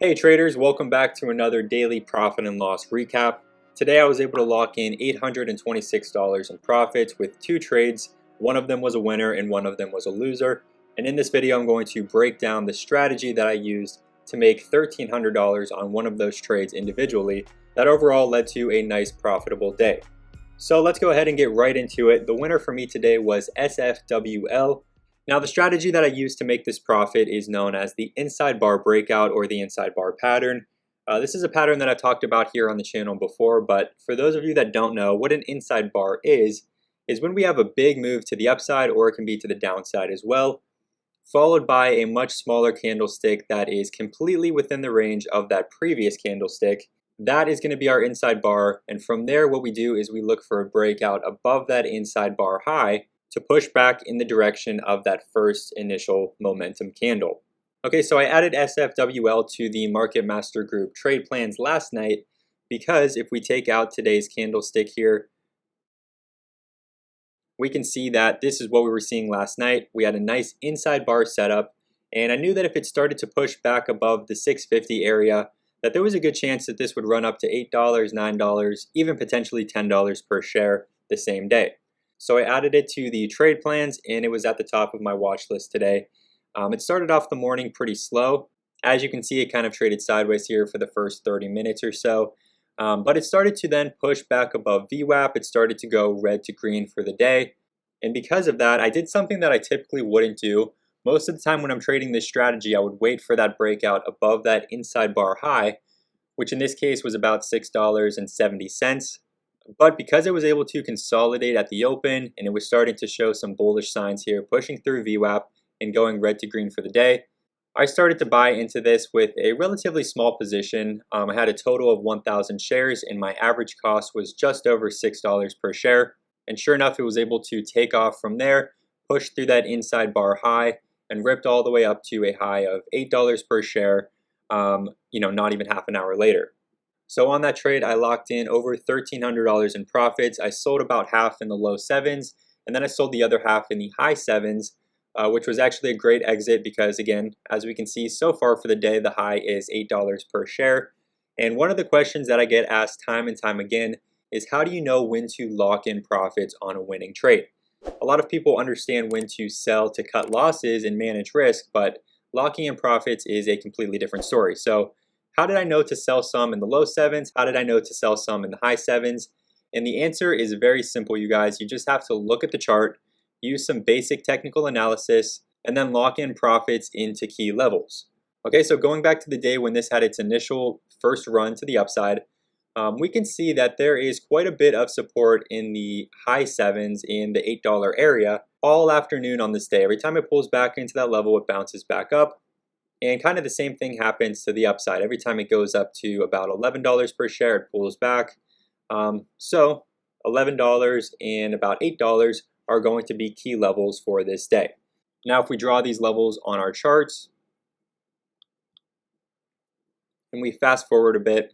Hey traders, welcome back to another daily profit and loss recap. Today I was able to lock in $826 in profits with two trades. One of them was a winner and one of them was a loser. And in this video I'm going to break down the strategy that I used to make $1,300 on one of those trades individually that overall led to a nice profitable day. So let's go ahead and get right into it. The winner for me today was SFWL. Now the strategy that I used to make this profit is known as the inside bar breakout or the inside bar pattern. This is a pattern that I've talked about here on the channel before, but for those of you that don't know, what an inside bar is when we have a big move to the upside, or it can be to the downside as well, followed by a much smaller candlestick that is completely within the range of that previous candlestick. That is going to be our inside bar, and from there what we do is we look for a breakout above that inside bar high to push back in the direction of that first initial momentum candle. Okay, so I added SFWL to the Market Master Group trade plans last night because if we take out today's candlestick here, we can see that this is what we were seeing last night. We had a nice inside bar setup, and I knew that if it started to push back above the 650 area, that there was a good chance that this would run up to $8, $9, even potentially $10 per share the same day. So I added it to the trade plans and it was at the top of my watch list today. It started off the morning pretty slow. As you can see, it kind of traded sideways here for the first 30 minutes or so. But it started to then push back above VWAP. It started to go red to green for the day. And because of that, I did something that I typically wouldn't do. Most of the time when I'm trading this strategy, I would wait for that breakout above that inside bar high, which in this case was about $6.70. But because it was able to consolidate at the open and it was starting to show some bullish signs here, pushing through VWAP and going red to green for the day, I started to buy into this with a relatively small position. I had a total of 1,000 shares and my average cost was just over $6 per share. And sure enough, it was able to take off from there, push through that inside bar high and ripped all the way up to a high of $8 per share, not even half an hour later. So on that trade, I locked in over $1,300 in profits. I sold about half in the low sevens, and then I sold the other half in the high sevens, which was actually a great exit because, again, as we can see so far for the day, the high is $8 per share. And one of the questions that I get asked time and time again is how do you know when to lock in profits on a winning trade? A lot of people understand when to sell to cut losses and manage risk, but locking in profits is a completely different story. So how did I know to sell some in the low sevens? How did I know to sell some in the high sevens? And the answer is very simple, you guys. You just have to look at the chart, use some basic technical analysis, and then lock in profits into key levels. Okay, so going back to the day when this had its initial first run to the upside, we can see that there is quite a bit of support in the high sevens in the $8 area all afternoon on this day. Every time it pulls back into that level, it bounces back up. And kind of the same thing happens to the upside. Every time it goes up to about $11 per share, it pulls back. So $11 and about $8 are going to be key levels for this day. Now, if we draw these levels on our charts, and we fast forward a bit,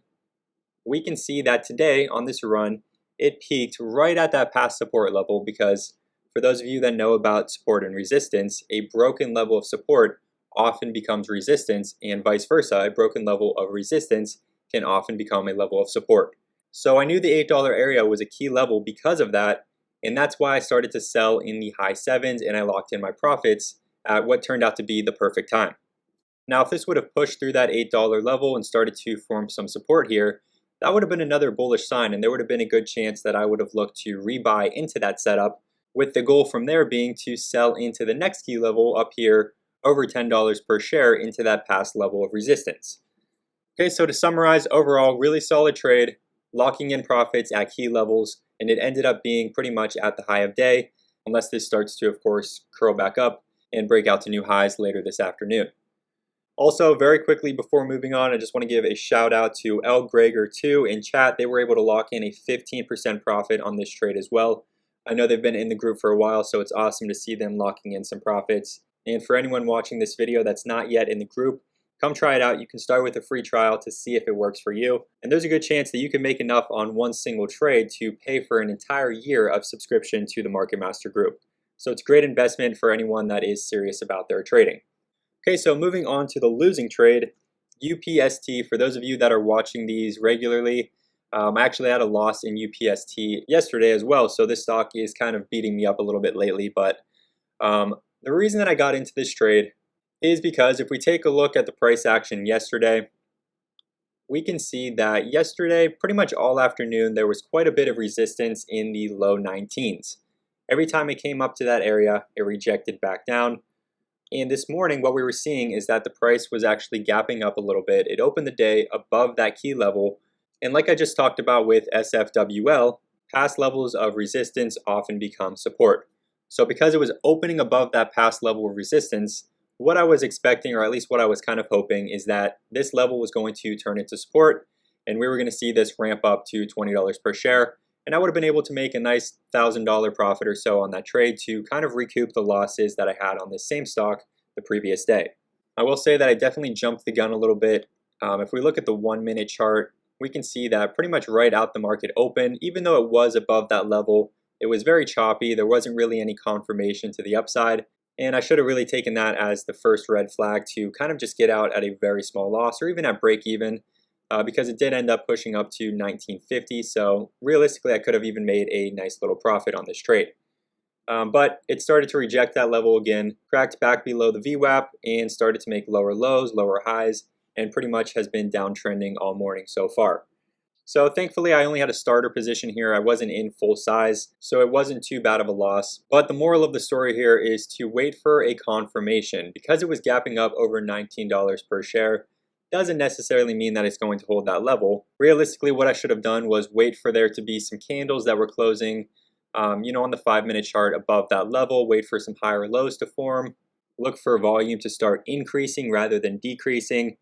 we can see that today on this run, it peaked right at that past support level because for those of you that know about support and resistance, a broken level of support often becomes resistance and vice versa. A broken level of resistance can often become a level of support. So I knew the $8 area was a key level because of that, and that's why I started to sell in the high sevens and I locked in my profits at what turned out to be the perfect time. Now, if this would have pushed through that $8 level and started to form some support here, that would have been another bullish sign and there would have been a good chance that I would have looked to rebuy into that setup, with the goal from there being to sell into the next key level up here over $10 per share into that past level of resistance. Okay, so to summarize, overall, really solid trade, locking in profits at key levels, and it ended up being pretty much at the high of day, unless this starts to, of course, curl back up and break out to new highs later this afternoon. Also, very quickly before moving on, I just want to give a shout out to L. Greger2 in chat. They were able to lock in a 15% profit on this trade as well. I know they've been in the group for a while, so it's awesome to see them locking in some profits. And for anyone watching this video that's not yet in the group, come try it out. You can start with a free trial to see if it works for you. And there's a good chance that you can make enough on one single trade to pay for an entire year of subscription to the Market Master Group. So it's a great investment for anyone that is serious about their trading. Okay, so moving on to the losing trade. UPST, for those of you that are watching these regularly, I actually had a loss in UPST yesterday as well, so this stock is kind of beating me up a little bit lately. But the reason that I got into this trade is because if we take a look at the price action yesterday, we can see that yesterday, pretty much all afternoon, there was quite a bit of resistance in the low 19s. Every time it came up to that area, it rejected back down. And this morning, what we were seeing is that the price was actually gapping up a little bit. It opened the day above that key level. And like I just talked about with SFWL, past levels of resistance often become support. So because it was opening above that past level of resistance, what I was expecting, or at least what I was kind of hoping, is that this level was going to turn into support and we were going to see this ramp up to $20 per share. And I would have been able to make a nice $1,000 profit or so on that trade to kind of recoup the losses that I had on this same stock the previous day. I will say that I definitely jumped the gun a little bit. If we look at the 1 minute chart, we can see that pretty much right out the market open, even though it was above that level, it was very choppy. There wasn't really any confirmation to the upside. And I should have really taken that as the first red flag to kind of just get out at a very small loss or even at break even. Because it did end up pushing up to 1950, so realistically I could have even made a nice little profit on this trade. But it started to reject that level again, cracked back below the VWAP, and started to make lower lows, lower highs, and pretty much has been downtrending all morning so far. So thankfully I only had a starter position here. I wasn't in full size, so it wasn't too bad of a loss. But the moral of the story here is to wait for a confirmation. Because it was gapping up over $19 per share, doesn't necessarily mean that it's going to hold that level. Realistically, what I should have done was wait for there to be some candles that were closing, on the 5 minute chart above that level, wait for some higher lows to form, look for volume to start increasing rather than decreasing.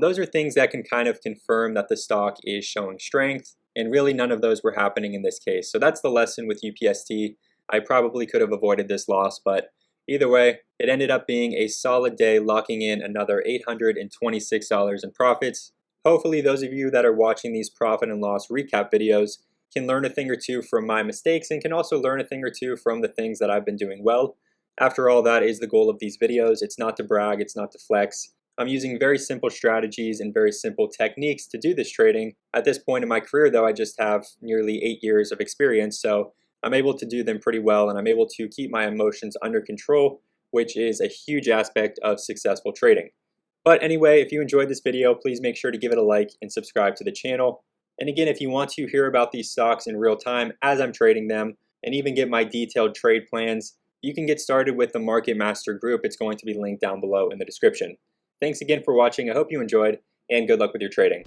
Those are things that can kind of confirm that the stock is showing strength, and really none of those were happening in this case. So that's the lesson with UPST. I probably could have avoided this loss, but either way, it ended up being a solid day, locking in another $826 in profits. Hopefully those of you that are watching these profit and loss recap videos can learn a thing or two from my mistakes and can also learn a thing or two from the things that I've been doing well. After all, that is the goal of these videos. It's not to brag, it's not to flex. I'm using very simple strategies and very simple techniques to do this trading. At this point in my career though, I just have nearly 8 years of experience, so I'm able to do them pretty well, and I'm able to keep my emotions under control, which is a huge aspect of successful trading. But anyway, if you enjoyed this video, please make sure to give it a like and subscribe to the channel. And again, if you want to hear about these stocks in real time as I'm trading them, and even get my detailed trade plans, you can get started with the Market Master group. It's going to be linked down below in the description. Thanks again for watching. I hope you enjoyed, and good luck with your trading.